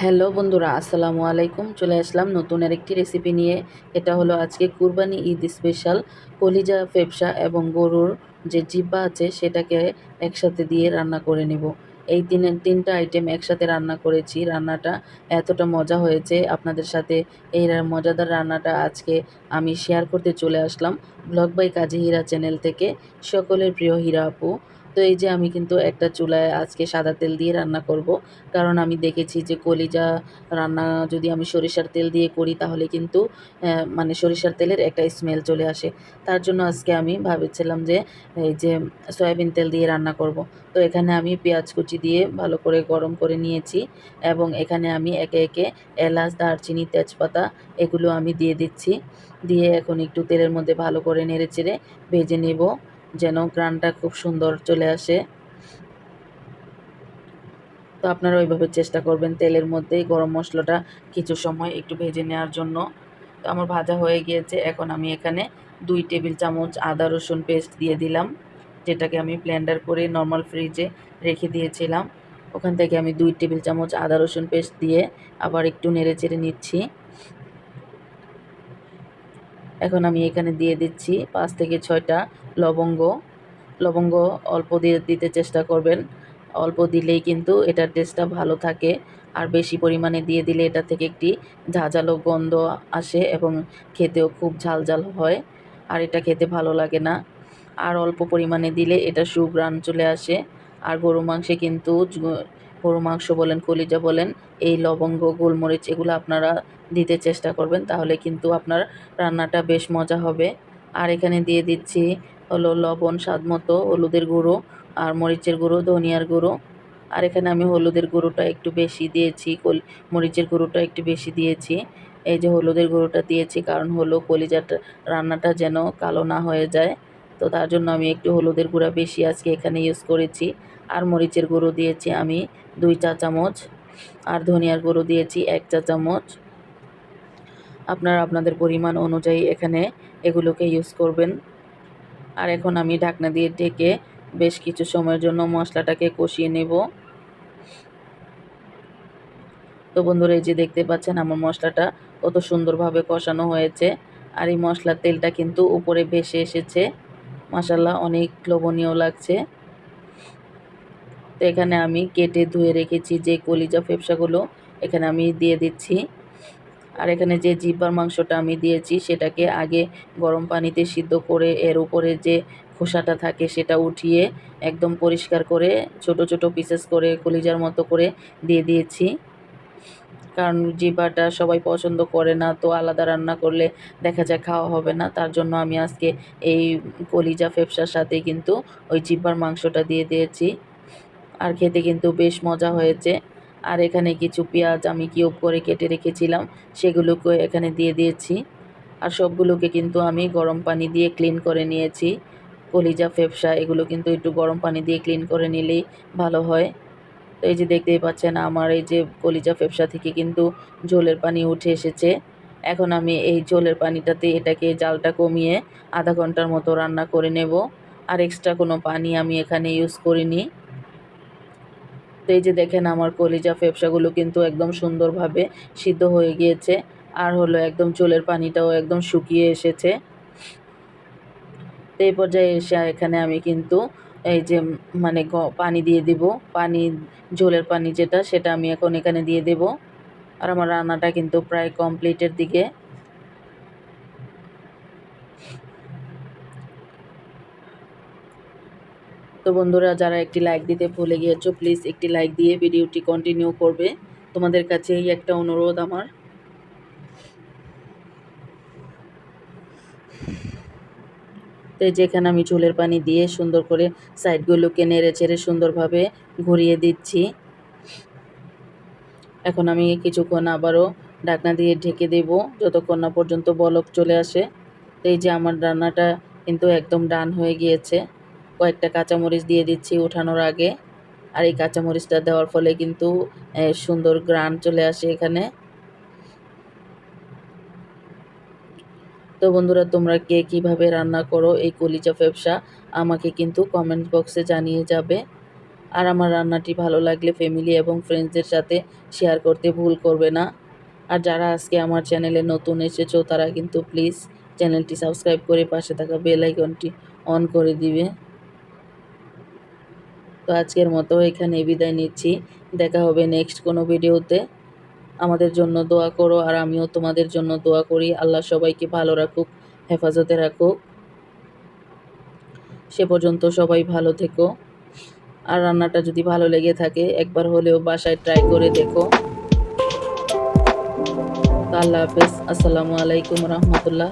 Hello বন্ধুরা, আসসালামু আলাইকুম। চলে আসলাম নতুন আরেকটি রেসিপি নিয়ে। এটা হলো আজকে কুরবানি ঈদ স্পেশাল কলিজা, ফেফসা এবং গরুর যে জিহ্বা আছে সেটাকে একসাথে দিয়ে রান্না করে নেব। এই তিনটা আইটেম একসাথে রান্না করেছি। রান্নাটা এতটা মজা হয়েছে, আপনাদের সাথে এই মজাদার রান্নাটা আজকে আমি শেয়ার করতে চলে আসলাম blog by Kazi Hira channel থেকে। সকলের প্রিয় হীরা আপু। তো এই যে আমি কিন্তু একটা চুলায় আজকে সাদা তেল দিয়ে রান্না করব। কারণ আমি দেখেছি যে কলিজা রান্না যদি আমি সরিষার তেল দিয়ে করি তাহলে কিন্তু মানে সরিষার তেলের একটা স্মেল চলে আসে। তার জন্য আজকে আমি ভাবছিলাম যে এই যে সয়াবিন তেল দিয়ে রান্না করব। তো এখানে আমি পেঁয়াজ কুচি দিয়ে ভালো করে গরম করে নিয়েছি এবং এখানে আমি একে একে এলাচ, দারচিনি, তেজপাতা এগুলো আমি দিয়ে দিচ্ছি। দিয়ে এখন একটু তেলের মধ্যে ভালো করে নেড়েচেড়ে ভেজে নেব, যেন ঘ্রাণটা খুব সুন্দর চলে আসে। তো আপনারা ওইভাবে চেষ্টা করবেন তেলের মধ্যেই গরম মশলাটা কিছু সময় একটু ভেজে নেওয়ার জন্য। তো আমার ভাজা হয়ে গিয়েছে। এখন আমি এখানে 2 টেবিল চামচ আদা রসুন পেস্ট দিয়ে দিলাম, যেটাকে আমি ব্লেন্ডার করে নর্মাল ফ্রিজে রেখে দিয়েছিলাম। ওখান থেকে আমি 2 টেবিল চামচ আদা রসুন পেস্ট দিয়ে আবার একটু নেড়েচেড়ে নিচ্ছি। এখন আমি এখানে দিয়ে দিচ্ছি 5 থেকে 6টা লবঙ্গ। লবঙ্গ অল্প দিয়ে দিতে চেষ্টা করবেন। অল্প দিলেই কিন্তু এটার টেস্টটা ভালো থাকে। আর বেশি পরিমাণে দিয়ে দিলে এটা থেকে একটি ঝাঁঝালো গন্ধ আসে এবং খেতেও খুব ঝাল হয়। আর এটা খেতে ভালো লাগে না। আর অল্প পরিমাণে দিলে এটা সুঘ্রাণ চলে আসে। আর গরু মাংস বলেন, কলিজা বলেন, এই লবঙ্গ, গোলমরিচ এগুলো আপনারা দিতে চেষ্টা করবেন, তাহলে কিন্তু আপনার রান্নাটা বেশ মজা হবে। আর এখানে দিয়ে দিচ্ছি হলো লবণ স্বাদমতো, হলুদের গুঁড়ো আর মরিচের গুঁড়ো, ধনিয়ার গুঁড়ো। আর এখানে আমি হলুদের গুঁড়োটা একটু বেশি দিয়েছি, মরিচের গুঁড়োটা একটু বেশি দিয়েছি। এই যে হলুদের গুঁড়োটা দিয়েছি কারণ হলো কলিজাটা রান্নাটা যেন কালো না হয়ে যায়। তো তার জন্য আমি একটু হলুদের গুঁড়া বেশি আজকে এখানে ইউজ করেছি। আর মরিচের গুঁড়ো দিয়েছি আমি 2 চা চামচ। আর ধনিয়ার গুঁড়ো দিয়েছি 1 চা চামচ। আপনারা আপনাদের পরিমাণ অনুযায়ী এখানে এগুলোকে ইউজ করবেন। আর এখন আমি ঢাকনা দিয়ে ঢেকে বেশ কিছু সময়ের জন্য মশলাটাকে কষিয়ে নেব। তো বন্ধুরা, এই যে দেখতে পাচ্ছেন আমার মশলাটা কত সুন্দরভাবে কষানো হয়েছে। আর এই মশলার তেলটা কিন্তু উপরে ভেসে এসেছে। মাশাআল্লাহ, অনেক লোভনীয় লাগছে। তো এখানে আমি কেটে ধুয়ে রেখেছি যে কলিজা ফেফসাগুলো এখানে আমি দিয়ে দিচ্ছি। আর এখানে যে জিহ্বার মাংসটা আমি দিয়েছি সেটাকে আগে গরম পানিতে সিদ্ধ করে এর উপরে যে খোসাটা থাকে সেটা উঠিয়ে একদম পরিষ্কার করে ছোট ছোট পিসেস করে কলিজার মতো করে দিয়ে দিয়েছি। কারণ জিহ্বাটা সবাই পছন্দ করে না, তো আলাদা রান্না করলে দেখা যায় খাওয়া হবে না। তার জন্য আমি আজকে এই কলিজা ফেফসার সাথে কিন্তু ওই জিহ্বার মাংসটা দিয়ে দিয়েছি। আর খেতে কিন্তু বেশ মজা হয়েছে। আর এখানে কিছু পেঁয়াজ আমি কিউব করে কেটে রেখেছিলাম, সেগুলোকে এখানে দিয়ে দিয়েছি। আর সবগুলোকে কিন্তু আমি গরম পানি দিয়ে ক্লিন করে নিয়েছি। কলিজা, ফেফসা এগুলো কিন্তু একটু গরম পানি দিয়ে ক্লিন করে নিলেই ভালো হয়। তো এই যে দেখতেই পাচ্ছেন আমার এই যে কলিজা ফেফসা থেকে কিন্তু ঝোলের পানি উঠে এসেছে। এখন আমি এই ঝোলের পানিটাতে এটাকে জালটা কমিয়ে আধা ঘন্টার মতো রান্না করে নেব। আর এক্সট্রা কোনো পানি আমি এখানে ইউজ করিনি। তো এই যে দেখেন আমার কলিজা ফেফসাগুলো কিন্তু একদম সুন্দরভাবে সিদ্ধ হয়ে গিয়েছে। আর হলো একদম ঝোলের পানিটাও একদম শুকিয়ে এসেছে। তো এই পর্যায়ে এসে এখানে আমি কিন্তু এই যে মানে পানি দিয়ে দিব। পানি, ঝোলের পানি যেটা সেটা আমি এখন এখানে দিয়ে দেব। আর আমার রান্নাটা কিন্তু প্রায় কমপ্লিটের দিকে। তো বন্ধুরা, যারা একটি লাইক দিতে ভুলে গিয়েছো প্লিজ একটি লাইক দিয়ে ভিডিওটি কন্টিনিউ করবে। তোমাদের কাছে এই একটা অনুরোধ আমার। তো যেখানে আমি ঝোলের পানি দিয়ে সুন্দর করে সাইডগুলোকে নেড়ে চেড়ে সুন্দরভাবে ঘুরিয়ে দিচ্ছি। এখন আমি কিছুক্ষণ আবারও ঢাকনা দিয়ে ঢেকে দেব যতক্ষণ না পর্যন্ত বলক চলে আসে। তো এই যে আমার রান্নাটা কিন্তু একদম ডান হয়ে গিয়েছে। কয়েকটা কাঁচামরিচ দিয়ে দিচ্ছি ওঠানোর আগে। আর এই কাঁচামরিচটা দেওয়ার ফলে কিন্তু সুন্দর ঘ্রাণ চলে আসে এখানে। তো বন্ধুরা, তোমরা কে কীভাবে রান্না করো এই কলিজা ফেফসা আমাকে কিন্তু কমেন্ট বক্সে জানিয়ে যাবে। আর আমার রান্নাটি ভালো লাগলে ফ্যামিলি এবং ফ্রেন্ডসদের সাথে শেয়ার করতে ভুল করবে না। আর যারা আজকে আমার চ্যানেলে নতুন এসেছো তারা কিন্তু প্লিজ চ্যানেলটি সাবস্ক্রাইব করে পাশে থাকা বেল আইকনটি অন করে দিবে। তো আজকের মতো এখানে বিদায় নিচ্ছি। দেখা হবে নেক্সট কোনো ভিডিওতে। আমাদের জন্য দোয়া করো আর আমিও তোমাদের জন্য দোয়া করি। আল্লাহ সবাইকে ভালো রাখুক, হেফাজতে রাখুক। সে পর্যন্ত সবাই ভালো থেকো। আর রান্নাটা যদি ভালো লেগে থাকে একবার হলেও বাসায় ট্রাই করে দেখো। তো আল্লাহ হাফেজ। আসসালামু আলাইকুম রহমতুল্লাহ।